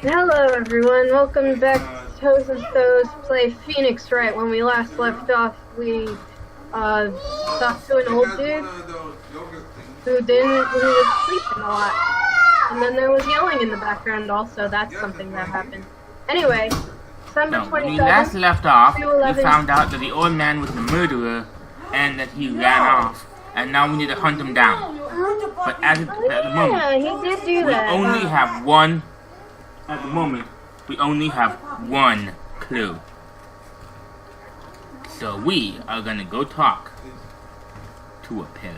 Hello everyone, welcome back to Tos Thos play Phoenix Wright. When we last left off, we talked to an old dude who was sleeping a lot. And then there was yelling in the background also, that's something that happened. Anyway, December 27th, when we last left off, we 2/11. found out that the old man was the murderer and that he ran off. And now we need to hunt him down. But at the moment, yeah, he did do we that. only have one. At the moment, we only have one clue. So we are gonna go talk to a parrot.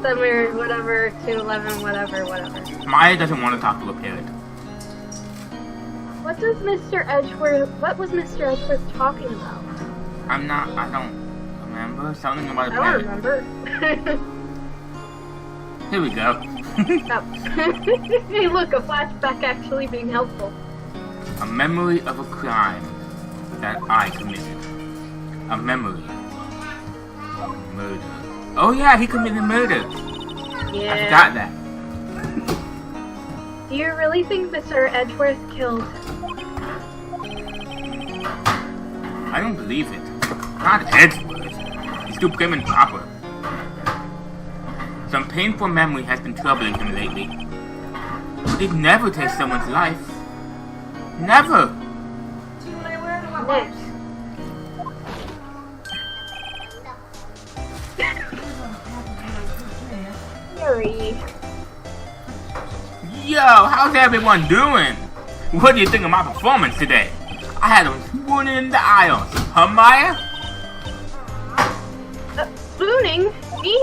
Summer, whatever, 2/11, whatever. Maya doesn't want to talk to a parrot. What was Mr. Edgeworth talking about? I don't remember. Something about a I don't parrot. remember. Here we go. Oh. Hey look, a flashback actually being helpful. A memory of a crime that I committed. A memory of murder. Oh yeah, he committed murder. Yeah. I forgot that. Do you really think Mr. Edgeworth killed? I don't believe it. Not Edgeworth. He's too prim and proper. Some painful memory has been troubling him lately. But he'd never take someone's life. Never! Nick. Sorry. Yo, how's everyone doing? What do you think of my performance today? I had him spooning in the aisles. Huh, Maya? Spooning? Me?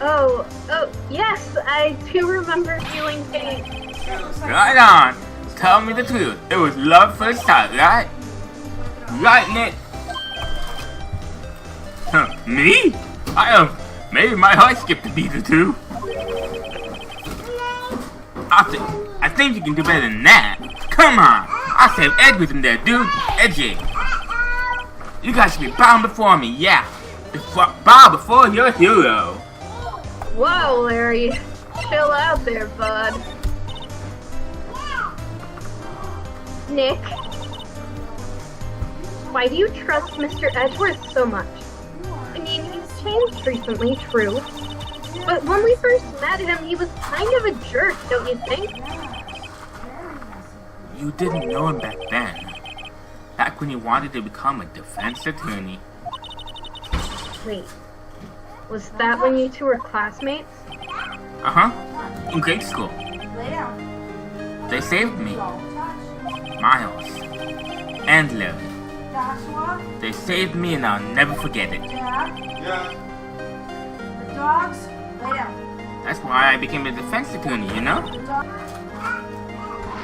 Oh, yes, I do remember feeling pain. Right on. Tell me the truth. It was love first sight, right? Right, Nick? Huh, me? Maybe my heart skipped a beat or two. I think you can do better than that. Come on. I saved Edward in there, dude. Edgy. You guys should be bowing before me, yeah. Bow before your hero. Whoa, Larry. Chill out there, bud. Nick. Why do you trust Mr. Edgeworth so much? I mean, he's changed recently, true. But when we first met him, he was kind of a jerk, don't you think? You didn't know him back then. Back when he wanted to become a defense attorney. Wait. Was that when you two were classmates? Uh-huh. In grade school. They saved me. Miles. And Larry. They saved me and I'll never forget it. That's why I became a defense attorney, you know?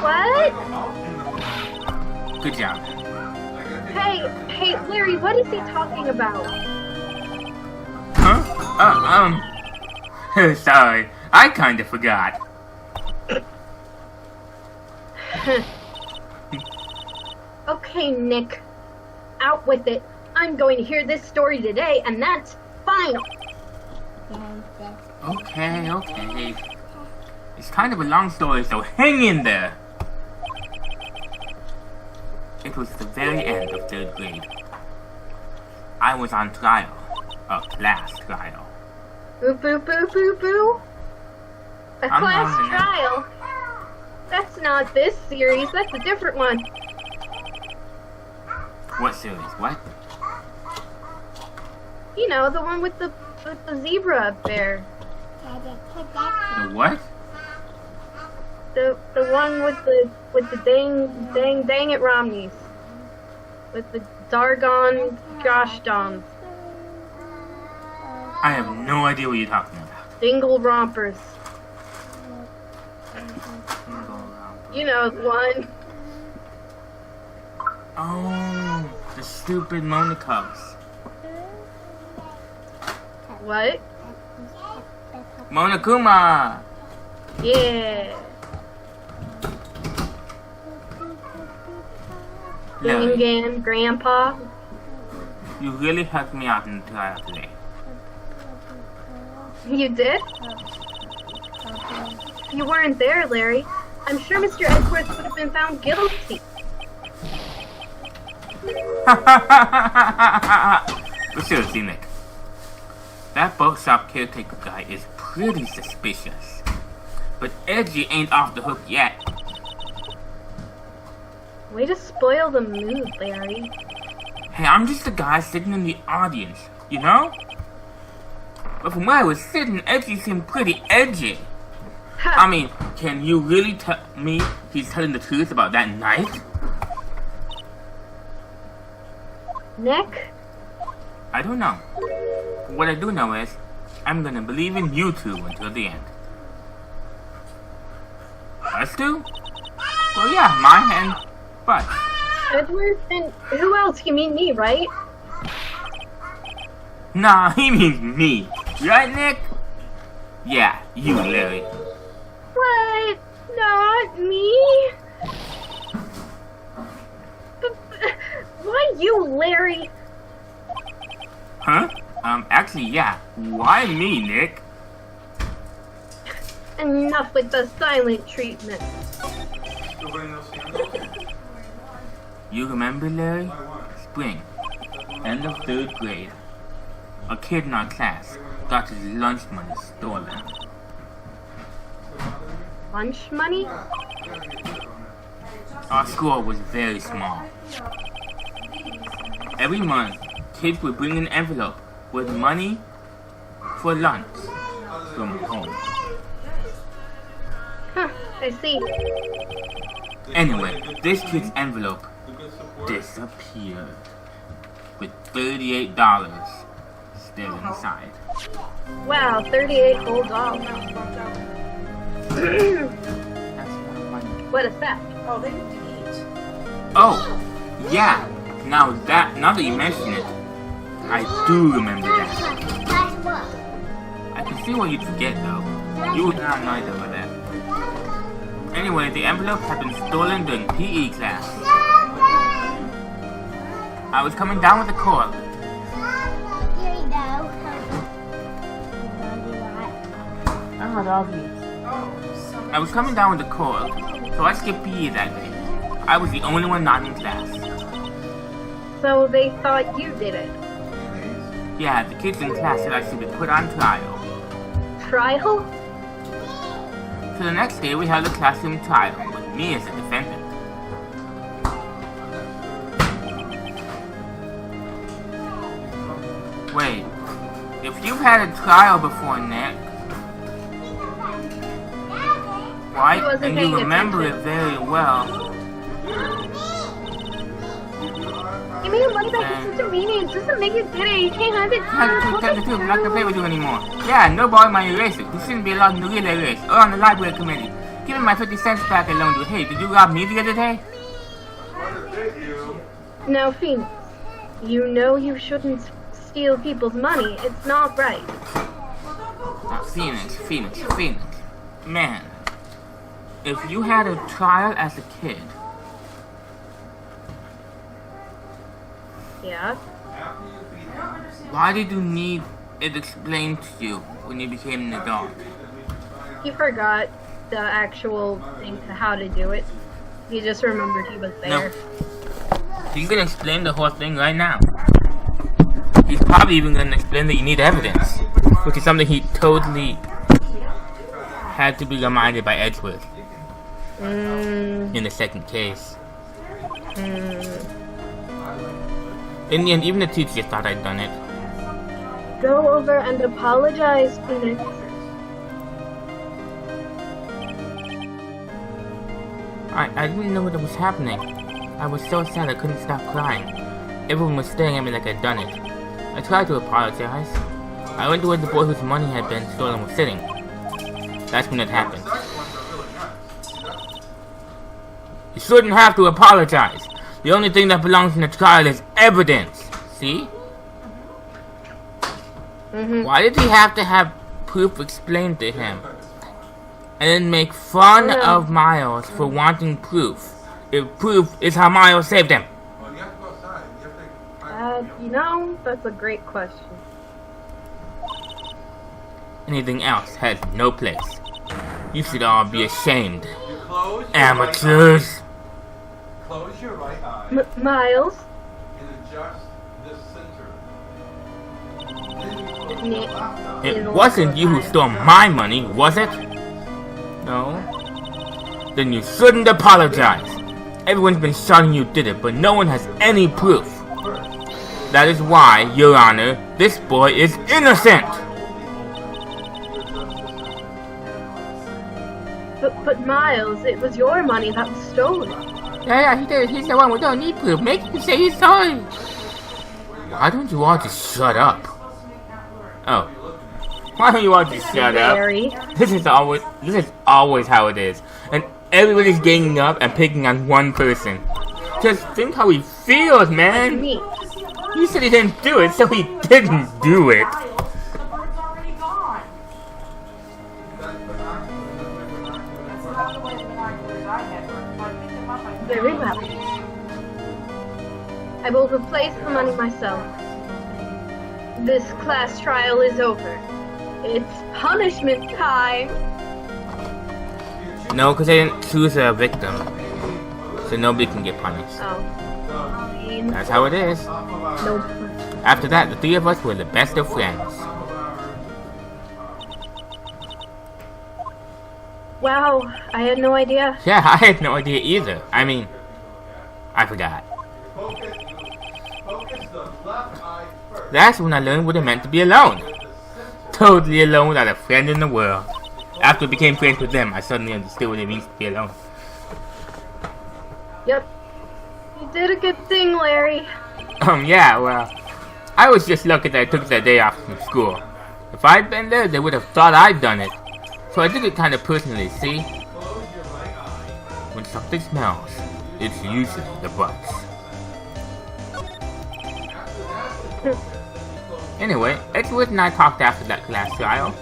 What? Good job. Hey, Larry, what is he talking about? Huh? Sorry. I kinda forgot. Okay, Nick. Out with it. I'm going to hear this story today, and that's final. Okay. It's kind of a long story, so hang in there. It was the very end of 3rd grade. I was on trial. A class trial. Boo. A class trial? That's not this series, that's a different one. What series? What? You know, the one with the zebra up there. The what? The one with the dang it Romneys. With the Dargon gosh doms. I have no idea what you're talking about. Dingle rompers. You know the one. Oh, the stupid Mona Cubs. What? Monokuma! Yeah. Larry, Dingan, Grandpa. you really helped me out in the trial today. You did? you weren't there, Larry, I'm sure Mr. Edgeworth would have been found guilty. But seriously, Nick, that bookshop caretaker guy is pretty suspicious. But Edgy ain't off the hook yet. Way to spoil the mood, Larry. Hey, I'm just a guy sitting in the audience, you know? But from where I was sitting, Edgy seemed pretty edgy. I mean, can you really tell me he's telling the truth about that night? Nick? I don't know. But what I do know is, I'm gonna believe in you two until the end. Us two? Well, yeah, mine and Bud. Edward and who else? You mean me, right? Nah, he means me. Right, Nick? Yeah, you, Larry. What? Not me? Why you, Larry? Huh? Actually, yeah. Why me, Nick? Enough with the silent treatment. You remember, Larry? Spring. End of 3rd grade. A kid in our class got his lunch money stolen. Lunch money? Our school was very small. Every month, kids would bring an envelope with money for lunch from home. Huh, I see. Anyway, this kid's envelope disappeared with $38 still inside. Wow, 38 whole dollars. That's not money. What a theft. Oh, they need to eat. Oh, yeah. Now that you mention it, I do remember that. I can see why you'd forget though. You would not annoyed over that. Anyway, the envelope had been stolen during PE class. I was coming down with a call. I was coming down with a cold, so I skipped PE that day. I was the only one not in class. So they thought you did it. Yeah, the kids in class said I should be put on trial. Trial? So the next day we held a classroom trial with me as the defendant. Wait, if you've had a trial before, Nick, right, and you remember it very well. You mean what about such a meaning? It doesn't make it better. You can't have it. I'm not gonna play with you anymore. Yeah, no borrowing my eraser. You shouldn't be allowed in the relay race or on the library committee. Give me my 50 cents back alone. Hey, did you rob me the other day? Now, Phoenix, you know you shouldn't steal people's money. It's not right. Now, Phoenix. Man, if you had a trial as a kid, Yeah? why did you need it explained to you when you became an adult? He forgot the actual thing to how to do it. He just remembered he was there. No. He's gonna explain the whole thing right now. He's probably even gonna explain that you need evidence, which is something he totally had to be reminded by Edgeworth in the second case. In the end, even the teacher thought I'd done it. Go over and apologize, Phoenix. I didn't know what was happening. I was so sad I couldn't stop crying. Everyone was staring at me like I'd done it. I tried to apologize. I went to where the boy whose money had been stolen was sitting. That's when it happened. You shouldn't have to apologize. The only thing that belongs in a trial is evidence. See? Why did he have to have proof explained to him? And then make fun of Miles for wanting proof, if proof is how Miles saved him? You know, that's a great question. Anything else has no place. You should all be ashamed. You close your Amateurs. Right eye. Close your right eye Miles? and adjust the center. Then you close your Nick. left eye. It wasn't you who stole my money, was it? No? Then you shouldn't apologize. Everyone's been shouting you did it, but no one has any proof. That is why, Your Honor, this boy is innocent! But Miles, it was your money that was stolen. Yeah, he did. He's the one. We don't need proof. Make him say he's sorry. Why don't you all just shut up? Oh. Why don't you all just shut up? Larry. This is always how it is. And everybody's ganging up and picking on one person. Just think how he feels, man. Me. He said he didn't do it, so he didn't do it. The bird's already gone. That's not the way the binoculars I had worked. If I picked them up, I could Very well. I will replace the money myself. This class trial is over. It's punishment time. No, because they didn't choose a victim. So nobody can get punished. Oh. That's how it is. No. After that, the three of us were the best of friends. Wow, I had no idea. Yeah, I had no idea either. I mean, I forgot. Focus the left eye first. That's when I learned what it meant to be alone. Totally alone without a friend in the world. After I became friends with them, I suddenly understood what it means to be alone. Yep. You did a good thing, Larry. Yeah, well, I was just lucky that I took that day off from school. If I'd been there, they would have thought I'd done it. So I did it kind of personally, see? When something smells, it's usually the butts. Anyway, Edgeworth and I talked after that class trial.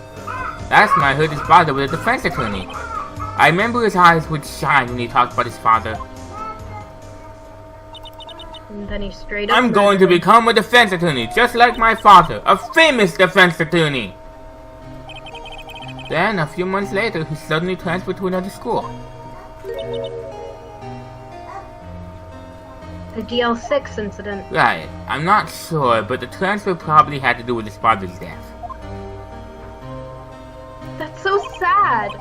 That's when I heard his father was a defense attorney. I remember his eyes would shine when he talked about his father. And then he straight up. I'm going to become a defense attorney, just like my father, a famous defense attorney. Then, a few months later, he suddenly transferred to another school. The DL6 incident. Right, I'm not sure, but the transfer probably had to do with his father's death. That's so sad.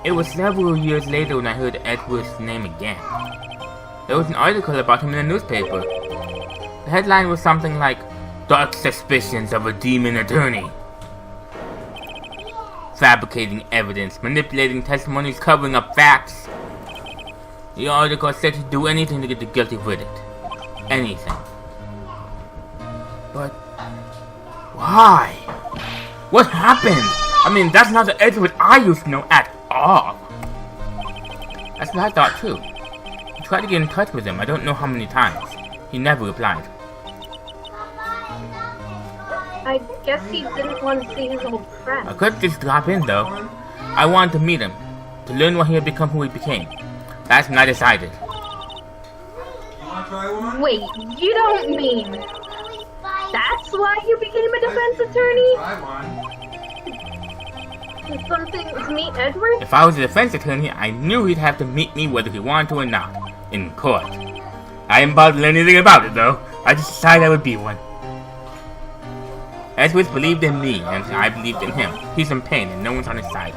It was several years later when I heard Edward's name again. There was an article about him in the newspaper. The headline was something like, "Dark Suspicions of a Demon Attorney." Fabricating evidence, manipulating testimonies, covering up facts. The article said he'd do anything to get the guilty verdict. Anything. But why? What happened? I mean, that's not the Edward I used to know at all. That's what I thought too. I tried to get in touch with him, I don't know how many times. He never replied. I guess he didn't want to see his old friend. I could just drop in though. I wanted to meet him, to learn why he had become who he became. That's when I decided. You want to try one? Wait, you don't mean that's why you became a defense attorney? Try one. Something to meet Edward? If I was a defense attorney, I knew he'd have to meet me whether he wanted to or not. In court. I didn't bother to learn anything about it though. I just decided I would be one. Edward believed in me, and I believed in him. He's in pain, and no one's on his side.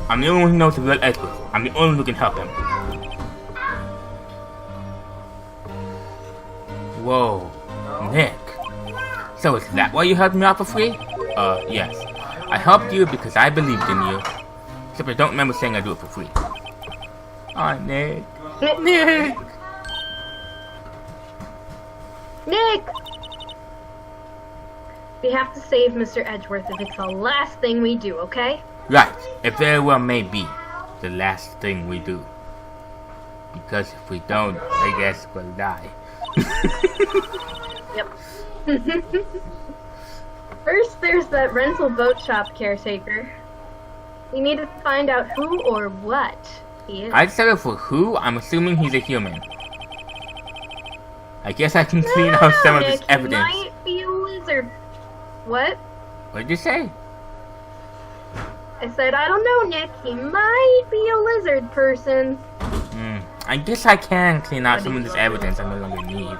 I'm the only one who knows the real Edward. I'm the only one who can help him. Whoa, Nick. So is that why you helped me out for free? Yes. I helped you because I believed in you. Except I don't remember saying I'd do it for free. Aw, Nick. Nick! Nick! We have to save Mr. Edgeworth if it's the last thing we do, okay? Right. It very well may be the last thing we do. Because if we don't, I guess we'll die. Yep. First, there's that rental boat shop caretaker. We need to find out who or what he is. I'd settle for who? I'm assuming he's a human. I guess I can clean out some of his Nick, evidence. He might be a lizard. What? What did you say? I said, I don't know, Nick. He might be a lizard person. I guess I can clean out some of this evidence I no longer need.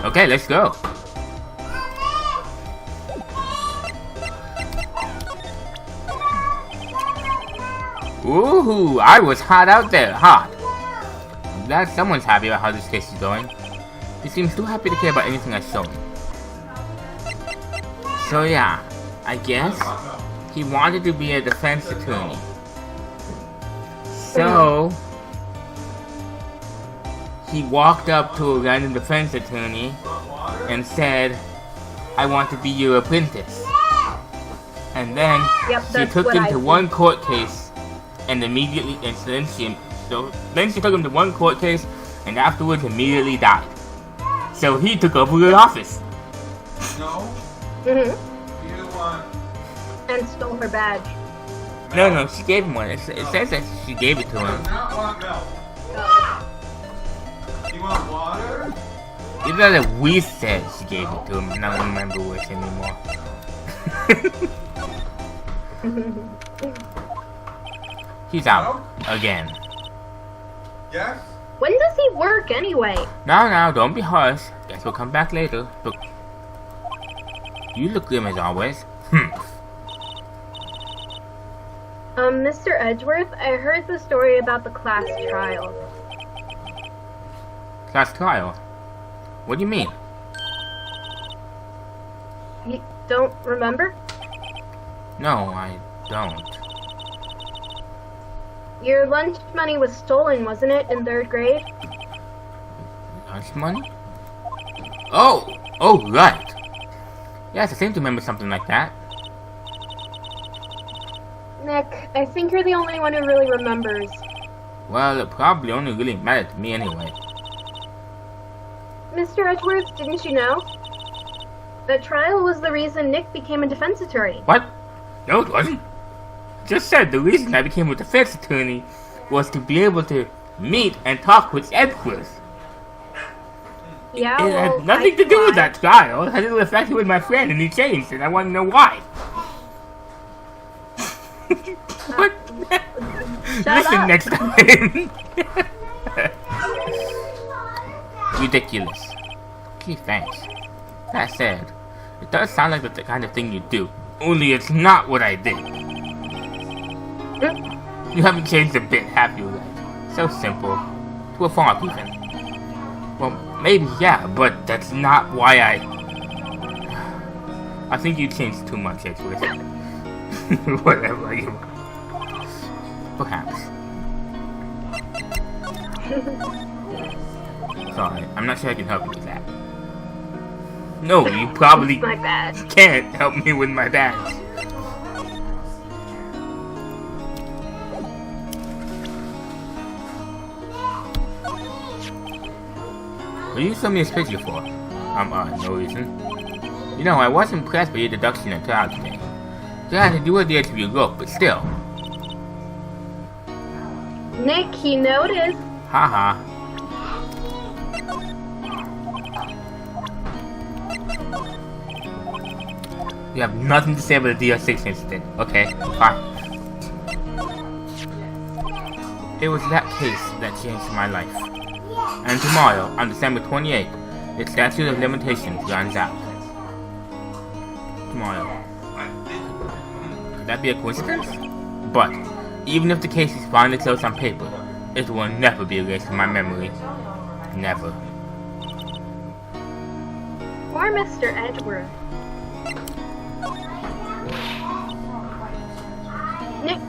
Okay, let's go. Ooh, I was hot out there, hot. I'm glad someone's happy about how this case is going. He seems too happy to care about anything I've shown. So yeah, I guess he wanted to be a defense attorney. So he walked up to a random defense attorney and said, I want to be your apprentice. And then she took him to one court case and immediately, and then she took him to one court case and afterwards immediately died. So he took over the office. No. Mm-hmm. You want... And stole her badge. No, she gave him one. It says that she gave it to him. Do not want milk. You want water? Even though that we said she gave it to him, and I don't remember which anymore. He's out again. Yes? When does he work anyway? Now, don't be harsh. Guess we'll come back later. Look. You look grim as always. Mr. Edgeworth, I heard the story about the class trial. Class trial? What do you mean? You don't remember? No, I don't. Your lunch money was stolen, wasn't it, in 3rd grade? Lunch money? Oh, right. Yes, I seem to remember something like that. Nick, I think you're the only one who really remembers. Well, it probably only really mattered to me anyway. Mr. Edgeworth, didn't you know? The trial was the reason Nick became a defense attorney. What? No, it wasn't. Just said the reason I became a defense attorney was to be able to meet and talk with Edgeworth. Yeah, It had nothing to do with that trial. It had to do with the fact he was my friend and he changed, and I want to know why. What? Listen up. next time. Ridiculous. Gee, thanks. That said, it does sound like the kind of thing you do. Only it's not what I did. You haven't changed a bit, have you, Wright? So simple. To a fault, even. Well, maybe, yeah, but that's not why I think you changed too much, Edgeworth. Whatever you want. Perhaps. Sorry, I'm not sure I can help you with that. No, you probably My bad. can't help me with my badge. What did you show me this picture for? No reason. You know, I was impressed by your deduction and trial today. Yeah, you were the edge of your rope, but still. Nick, he noticed. Haha. You have nothing to say about the DR6 incident. Okay, fine. It was that case that changed my life. And tomorrow, on December 28th, the statute of limitations runs out. Tomorrow. Could that be a coincidence? But, even if the case is finally closed on paper, it will never be erased from my memory. Never. Poor Mr. Edgeworth.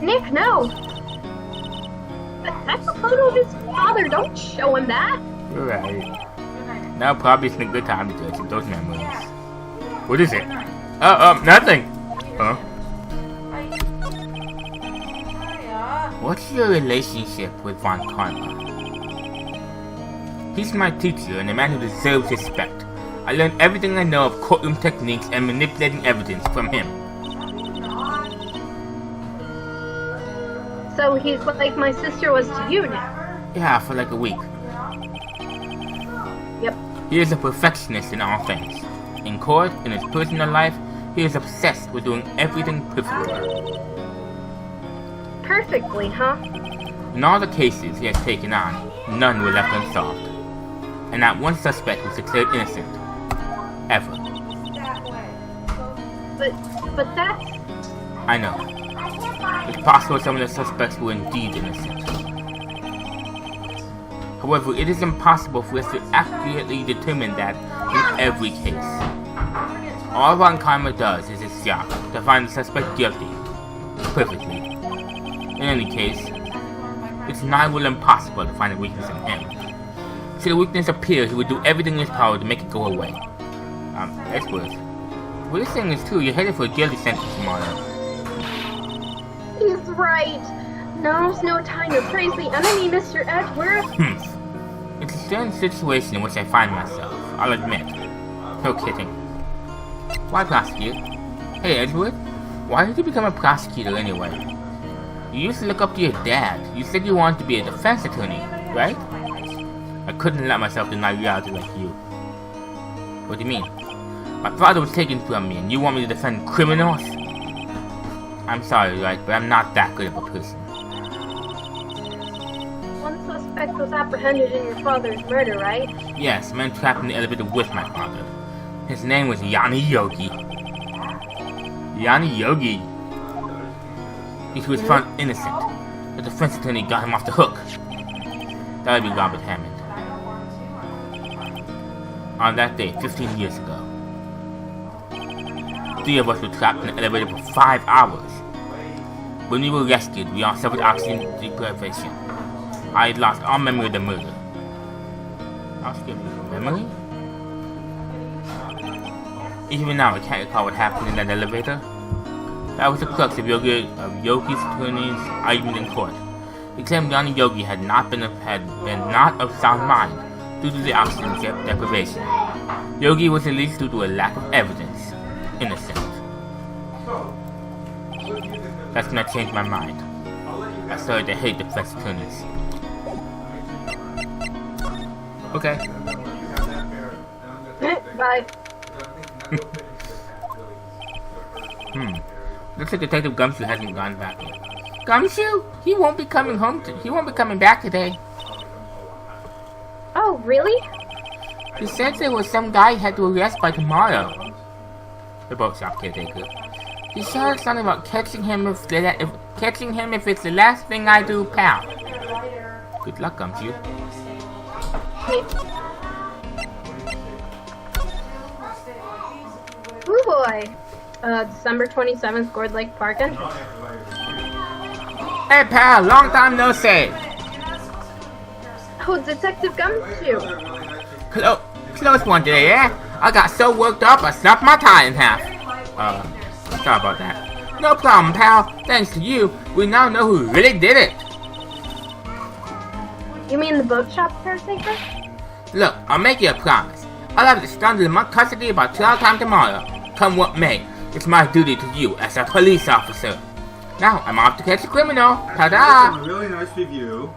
Nick, no! That's a photo of his father. Don't show him that. You're right. Now probably isn't a good time to judge those memories. What is it? Nothing. Huh? What's your relationship with Von Karma? He's my teacher and a man who deserves respect. I learned everything I know of courtroom techniques and manipulating evidence from him. So he's like my sister was to you, Nick. Yeah, for like a week. Yep. He is a perfectionist in all things. In court, in his personal life, he is obsessed with doing everything perfectly. perfectly, huh? In all the cases he has taken on, none were left unsolved. And not one suspect was declared innocent. Ever. But that's... I know. It's possible some of the suspects were indeed innocent. However, it is impossible for us to accurately determine that in every case. All Ron Karma does is his job to find the suspect guilty. Perfectly. In any case, it's nigh well impossible to find a weakness in him. Should the weakness appear, he would do everything in his power to make it go away. Edgeworth. What you're saying is true. You're headed for a guilty sentence tomorrow. He's right. Now's no time to praise the enemy, Mr. Edgeworth. It's a strange situation in which I find myself, I'll admit. No kidding. Why prosecute? Hey, Edgeworth, why did you become a prosecutor anyway? You used to look up to your dad. You said you wanted to be a defense attorney, right? I couldn't let myself deny reality like you. What do you mean? My father was taken from me and you want me to defend criminals? I'm sorry, Wright, but I'm not that good of a person. One suspect was apprehended in your father's murder, right? Yes, a man trapped in the elevator with my father. His name was Yanni Yogi. Yanni Yogi. He was found innocent. The defense attorney got him off the hook. That would be Robert Hammond. On that day, 15 years ago. 3 of us were trapped in the elevator for 5 hours. When we were rescued, we all suffered oxygen deprivation. I had lost all memory of the murder. Memory? Even now, I can't recall what happened in that elevator. That was the crux of Yogi's attorney's argument in court. He claimed Yanni Yogi had been not of sound mind due to the oxygen deprivation. Yogi was released due to a lack of evidence. Innocent. That's when I changed my mind. I started to hate defense attorneys. Okay. Bye. Looks like Detective Gumshoe hasn't gone back yet. Gumshoe? He won't be coming back today. Oh, really? He said there was some guy he had to arrest by tomorrow. The boat shop caretaker. He said something about catching him if it's the last thing I do, pal. Good luck, Gumshoe. Ooh boy. December 27th, Gourd Lake Parkin. Hey pal, long time no see. Oh, Detective Gumshoe. Close one today, eh? I got so worked up I snapped my tie in half. Sorry about that. No problem, pal. Thanks to you, we now know who really did it. You mean the boat shop caretaker? Look, I'll make you a promise. I'll have the scoundrel in my custody about 12 time tomorrow. Come what may, it's my duty to you as a police officer. Now, I'm off to catch a criminal. Ta-da! A really nice review.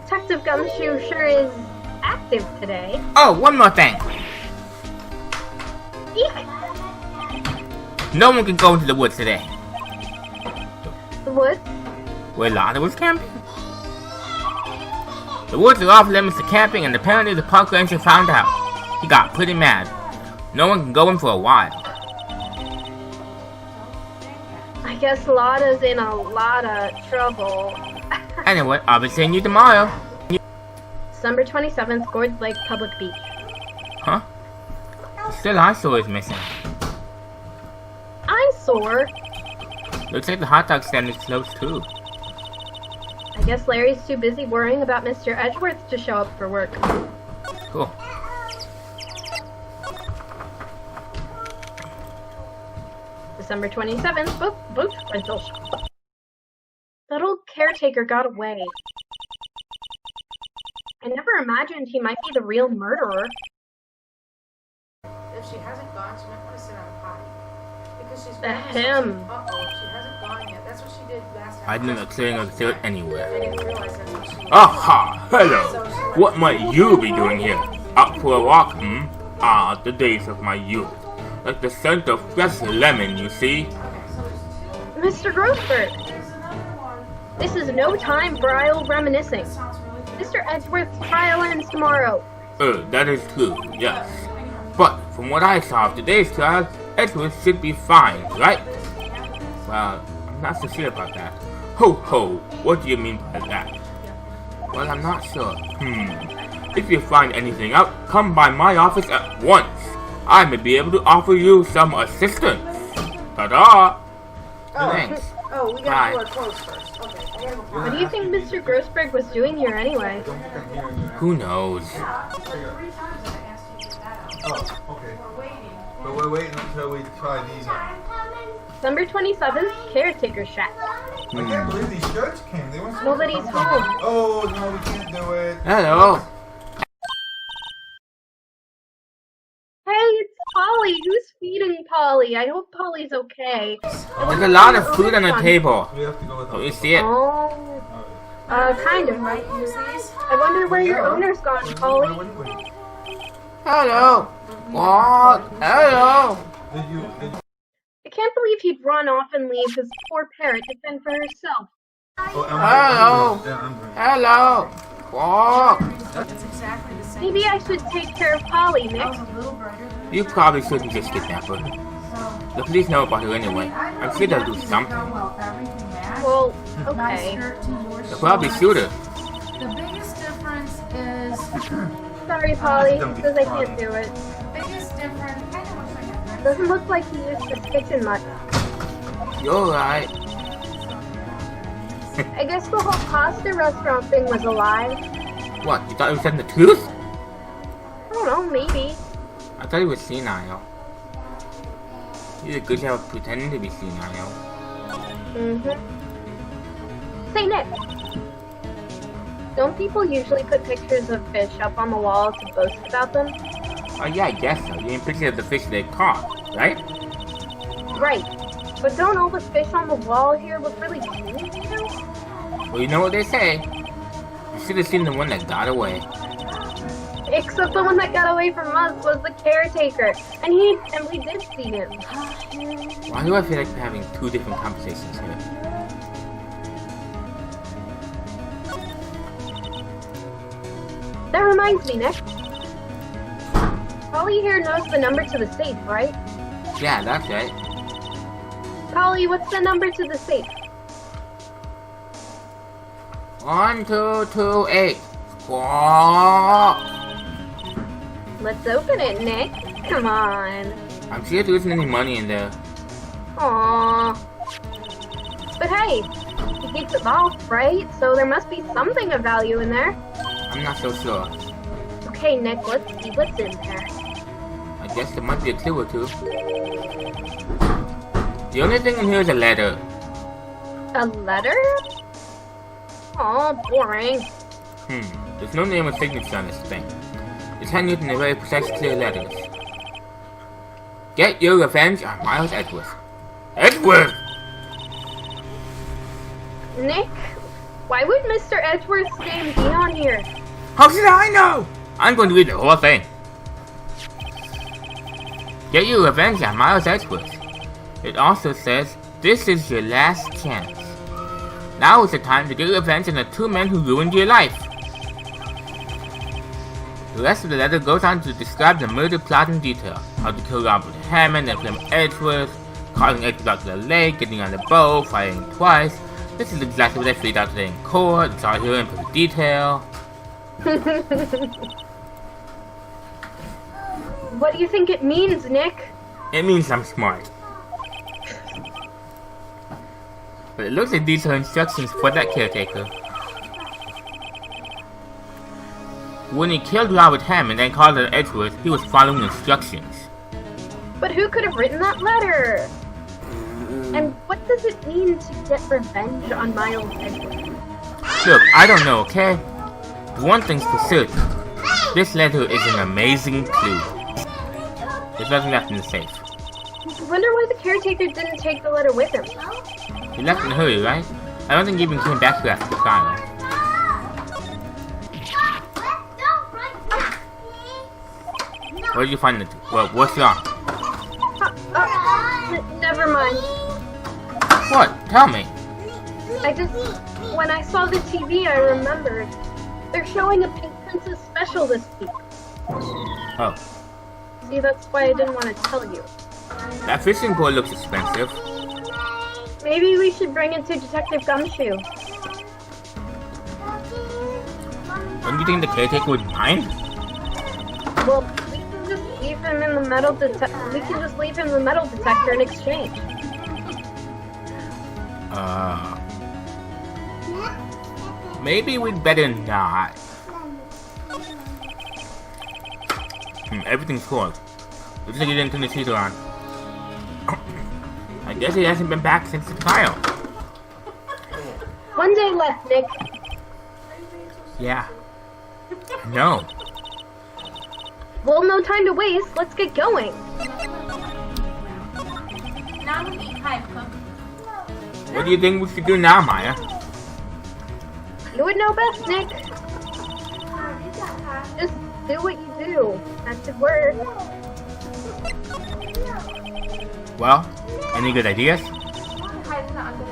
Detective Gumshoe sure is active today. Oh, one more thing. Yeah. No one can go into the woods today. The woods? Where Lana was camping. The woods are off limits to camping, and apparently the park ranger found out. He got pretty mad. No one can go in for a while. I guess Lotta's in a lot of trouble. Anyway, I'll be seeing you tomorrow. December 27th, Gourd Lake Public Beach. Huh? Still eyesore is missing. Eyesore? Looks like the hot dog stand is closed too. I guess Larry's too busy worrying about Mr. Edgeworth to show up for work. Cool. December 27th, boat rental shop. That old caretaker got away. I never imagined he might be the real murderer. If she hasn't gone, she might want to sit on a potty. Because she's Him. Uh-oh, she hasn't gone yet. That's what she did last time. I didn't know clearing of dirt anywhere. I didn't realize that's what she did. Aha! Hello! What might you be doing here? Out for a walk, Ah, the days of my youth. Like the scent of fresh lemon, you see? Mr. Grossberg, There's another one. this is no time for idle reminiscing. Sounds really good. Mr. Edgeworth's trial ends tomorrow. That is true, yes. But from what I saw of today's trial, Edgeworth should be fine, right? Well, I'm not so sure about that. Ho ho, what do you mean by that? Well, I'm not sure. If you find anything out, come by my office at once. I may be able to offer you some assistance. Ta-da! Thanks. Oh, we Bye. gotta do our clothes first. Okay, I gotta go find What do you think Mr. Grossberg was doing here anyway? Don't think I'm hearing you. Who knows? 3 times I asked you to get that out. Oh, okay. We're waiting. But we're waiting until we try these on. Number 27, caretaker shack. I can't believe these shirts came. They weren't supposed to Nobody's come from- home. Oh, no, we can't do it. Hello. Hey, it's Polly. Who's feeding Polly? I hope Polly's okay. There's a lot of food on the table. We have to go with Let me see it. Oh, kind of. Might use these. I wonder where your owner's gone, Why Polly. wouldn't we? Hello. What? Hello. Did you I can't believe he'd run off and leave his poor parrot to fend for herself. oh, Hello. Yeah, I'm doing it. Hello. What? It's exactly the same. Maybe I should take care of Polly, Nick. That was a little brighter than You probably shouldn't just kidnap her. so. The police know about her anyway. I'm sure they'll do something. Well, My okay. skirt to your They'll probably shorts. shoot her. The biggest difference is Sorry, Polly, because I can't do it. biggest difference. I know what I got. Doesn't look like he used his kitchen much. You're right. I guess the whole pasta restaurant thing was a lie. What? You thought he was telling the truth? I don't know, maybe. I thought he was senile. He did a good job of pretending to be senile. Say, Nick. Don't people usually put pictures of fish up on the wall to boast about them? Oh yeah, I guess so. You mean pictures of the fish they caught, right? Right. But don't all the fish on the wall here look really cute, you know? Well, you know what they say. You should have seen the one that got away. Except the one that got away from us was the caretaker. And we did see him. Why do I feel like we're having two different conversations here? That reminds me, Nick. Polly here knows the number to the safe, right? Yeah, that's right. Polly, what's the number to the safe? 1228. Squawk. Let's open it, Nick. Come on. I'm sure there isn't any money in there. Aww. But hey, he keeps it locked, right? So there must be something of value in there. I'm not so sure. Okay, Nick, let's see what's in there. I guess there might be a clue or two. The only thing in here is a letter. A letter? Aw, boring. There's no name or signature on this thing. It's handwritten in very precise, clear letters. Get your revenge on Miles Edgeworth. Edgeworth! Nick, why would Mr. Edgeworth's name be on here? How should I know? I'm going to read the whole thing. Get your revenge on Miles Edgeworth. It also says, this is your last chance. Now is the time to get revenge on the two men who ruined your life. The rest of the letter goes on to describe the murder plot in detail. How to kill Robert Hammond and Clem Edgeworth, calling Edgeworth out to the lake, getting on the boat, firing twice. This is exactly what I figured out today in court. It's all here in perfect detail. What do you think it means, Nick? It means I'm smart. But it looks like these are instructions for that caretaker. When he killed Robert Hammond and called it Edgeworth, he was following instructions. But who could have written that letter? And what does it mean to get revenge on Miles Edgeworth? Look, I don't know, okay? But one thing's for certain. This letter is an amazing clue. There's nothing left in the safe. I wonder why the caretaker didn't take the letter with him. He left in a hurry, right? I don't think he even came back here after the trial. Where did you find it? Well, what's wrong? Never mind. What? Tell me. When I saw the TV, I remembered. They're showing a Pink Princess special this week. Oh. See, that's why I didn't want to tell you. That fishing pole looks expensive. Maybe we should bring it to Detective Gumshoe. Don't you think the caretaker would mind? Well, we can just leave him in the metal detector in exchange. Maybe we'd better not. Everything's closed. Looks like he didn't turn the heater on. I guess he hasn't been back since the trial. One day left, Nick. Yeah. No. Well, no time to waste. Let's get going. Now we eat pie, Cook. What do you think we should do now, Maya? You would know best, Nick. Just do what you do. That should work. Well, any good ideas?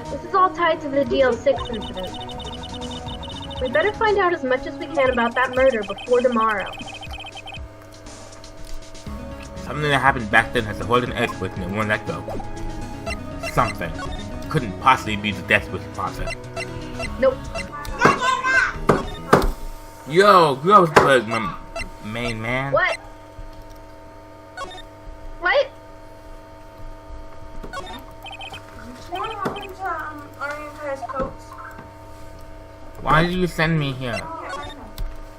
This is all tied to the DL6 incident. We better find out as much as we can about that murder before tomorrow. Something that happened back then has to hold an edge with and it won't let go. Something. Couldn't possibly be the death wish process. Nope. Yo, Grossberg, my main man. What? What? What happened to Orienta's coats? Why did you send me here?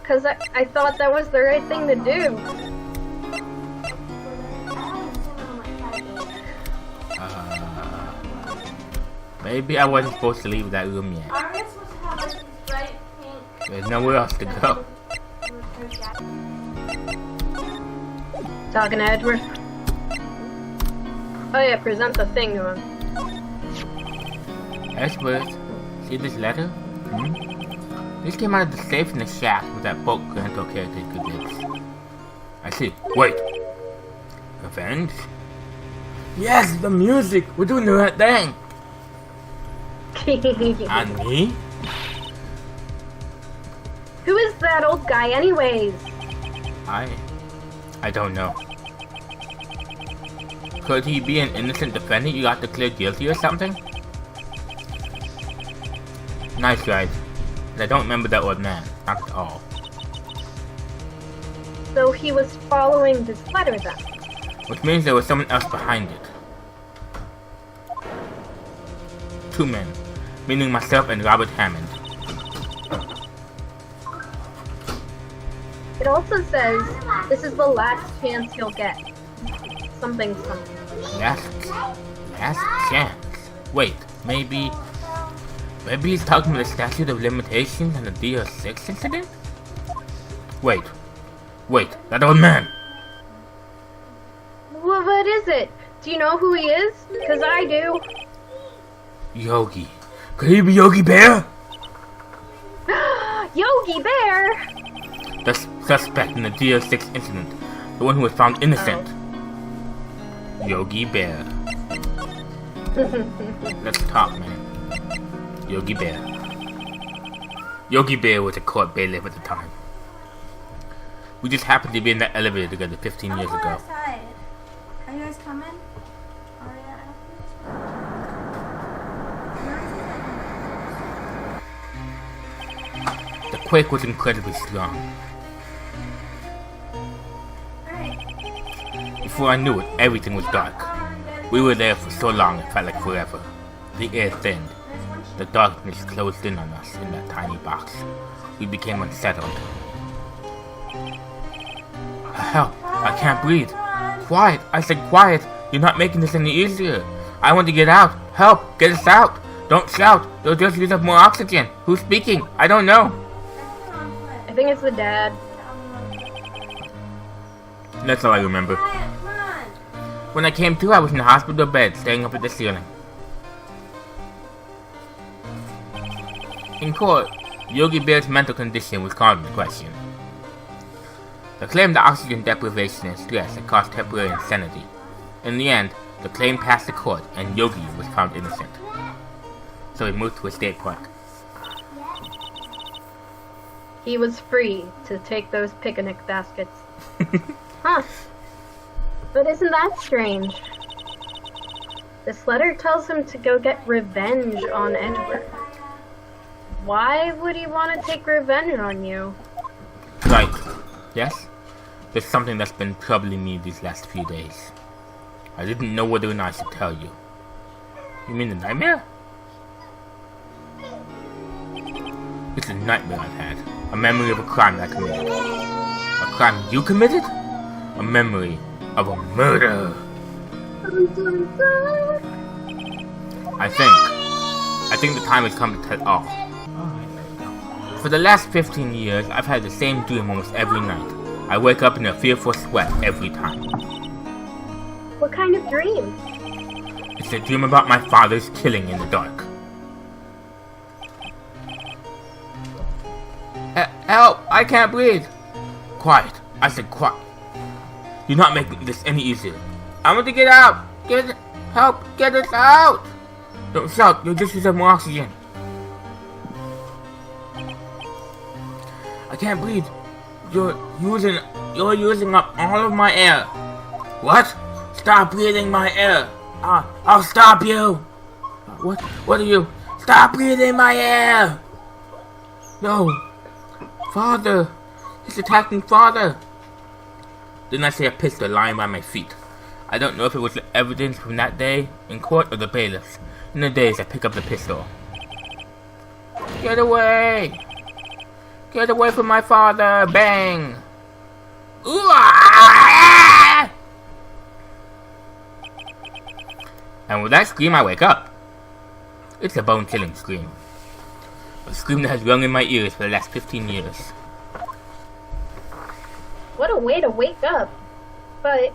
Because I thought that was the right thing to do. Maybe I wasn't supposed to leave that room yet. Aria's supposed to have like these bright pink. There's nowhere else to go. Talking to Edward. Oh yeah, present the thing to him. Edward, see this letter? This came out of the safe in the shack with that boat Granto caretaker did. I see. Wait. Revenge? Yes, the music! We're doing the right thing! And me? Who is that old guy anyways? I don't know. Could he be an innocent defendant you got declared guilty or something? Nice, Wright. But I don't remember that old man. Not at all. So he was following this letter then? Which means there was someone else behind it. Two men. Meaning myself and Robert Hammond. It also says this is the last chance he'll get. Something. Last chance. Wait, maybe he's talking about the statute of limitations and the DL6 incident? Wait, that old man! Well, what is it? Do you know who he is? Because I do. Yogi. Could he be Yogi Bear? Yogi Bear! The suspect in the DL6 incident. The one who was found innocent. Yogi Bear. Let's talk, man. Yogi Bear. Yogi Bear was a court bailiff at the time. We just happened to be in that elevator together 15 years ago. Outside. Are you guys coming? Aria, The quake was incredibly strong. Before I knew it, everything was dark. We were there for so long it felt like forever. The air thinned. The darkness closed in on us in that tiny box. We became unsettled. Help! I can't breathe. Quiet! I said quiet! You're not making this any easier. I want to get out. Help! Get us out! Don't shout! They'll just use up more oxygen. Who's speaking? I don't know. I think it's the dad. That's all I remember. When I came to, I was in the hospital bed, staring up at the ceiling. In court, Yogi Bear's mental condition was called into question. They claimed that oxygen deprivation and stress had caused temporary insanity. In the end, the claim passed the court and Yogi was found innocent. so he moved to a state park. He was free to take those picnic baskets. Huh. But isn't that strange? This letter tells him to go get revenge on Edward. Why would he want to take revenge on you? Right. Yes? There's something that's been troubling me these last few days. I didn't know whether or not I should tell you. You mean the nightmare? It's a nightmare I've had. A memory of a crime I committed. A crime you committed? A memory of a murder. I think the time has come to tell off. For the last 15 years, I've had the same dream almost every night. I wake up in a fearful sweat every time. What kind of dream? It's a dream about my father's killing in the dark. Help! I can't breathe! Quiet. I said quiet. You're not making this any easier. I want to get out! Help! Get us out! Don't shout. You'll just use up more oxygen. I can't breathe. You're using up all of my air. What? Stop breathing my air. I'll stop you. What are you? Stop breathing my air. No. Father. He's attacking Father. Then I see a pistol lying by my feet. I don't know if it was the evidence from that day in court or the bailiffs. In the days I pick up the pistol. Get away. Get away from my father! Bang! Ooh-ah! And with that scream, I wake up. It's a bone-chilling scream. A scream that has rung in my ears for the last 15 years. What a way to wake up. But...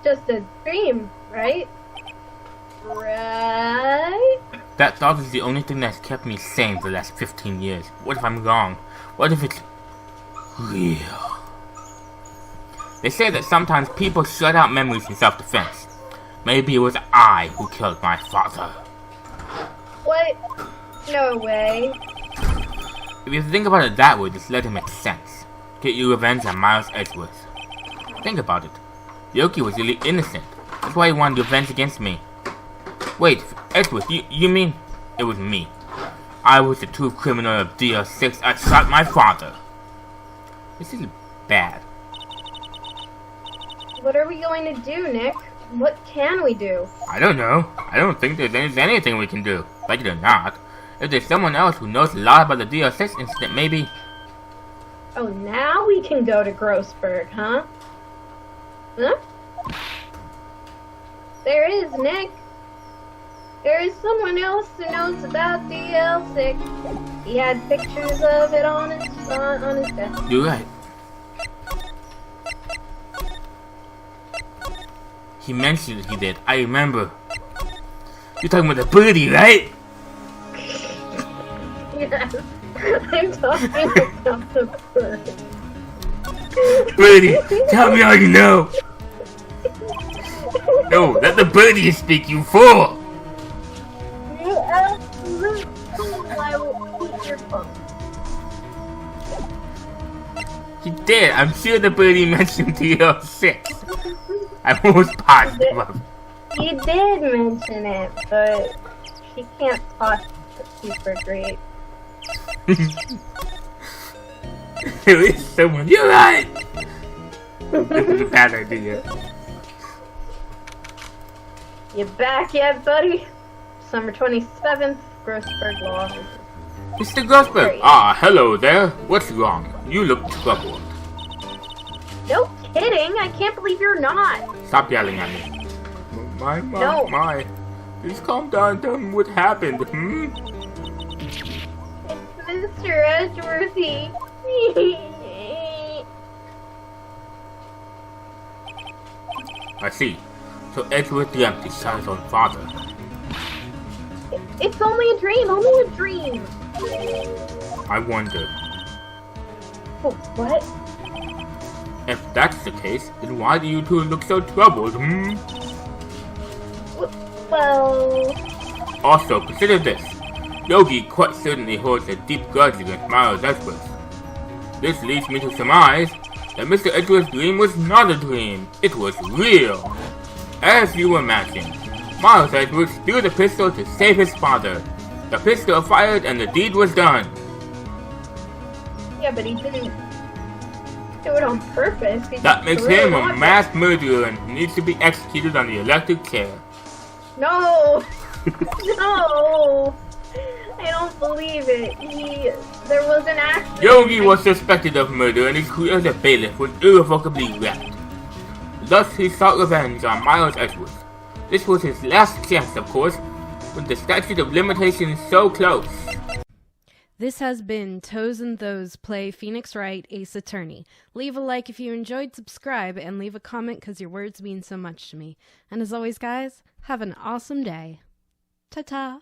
just a dream, right? Right? That thought is the only thing that's kept me sane for the last 15 years. What if I'm wrong? What if it's real? They say that sometimes people shut out memories in self-defense. Maybe it was I who killed my father. What? No way. If you think about it that way, this letter makes sense. Get your revenge on Miles Edgeworth. Think about it. Yoki was really innocent. That's why he wanted revenge against me. Wait, Edgeworth, you mean it was me? I was the true criminal of DL6. I shot my father. This is bad. What are we going to do, Nick? What can we do? I don't know. I don't think there's anything we can do. Like it or not. If there's someone else who knows a lot about the DL6 incident, maybe... Oh, now we can go to Grossberg, huh? Huh? There is, Nick. There is someone else who knows about DL6. He had pictures of it on his desk. You're right. He mentioned it, he did. I remember. You're talking about the birdie, right? Yes. I'm talking about the bird. Birdie, tell me all you know. No, let the birdie speak, you fool. You absolute fool. I will eat your phone. He did. I'm sure the birdie mentioned DL6. I'm almost positive of it. He did mention it, but she can't talk super great. There is someone. You're right. This is a bad idea. You back yet, buddy? December 27th, Grossberg Law. Mr. Grossberg. Hello there. What's wrong? You look troubled. No kidding! I can't believe you're not! Stop yelling at me. My. Please calm down. Tell me what happened. It's Mr. Edgeworthy. I see. So Edgeworth dreamt he shot his own father. It's only a dream, only a dream! I wonder. Oh, what? If that's the case, then why do you two look so troubled, What well. Also, consider this. Yogi quite certainly holds a deep grudge against Miles Edgeworth. This leads me to surmise that Mr. Edgeworth's dream was not a dream. It was real. As you imagine, Miles Edgeworth threw the pistol to save his father. The pistol fired and the deed was done. Yeah, but he didn't do it on purpose. He That just makes threw it him a on mass murderer and needs to be executed on the electric chair. No! No! I don't believe it. There was an accident. Yogi was suspected of murder and his career as a bailiff was irrevocably wrecked. Thus he sought revenge on Miles Edgeworth. This was his last chance, of course, with the statute of limitations so close. This has been Tos Thos play Phoenix Wright, Ace Attorney. Leave a like if you enjoyed, subscribe, and leave a comment because your words mean so much to me. And as always, guys, have an awesome day. Ta-ta!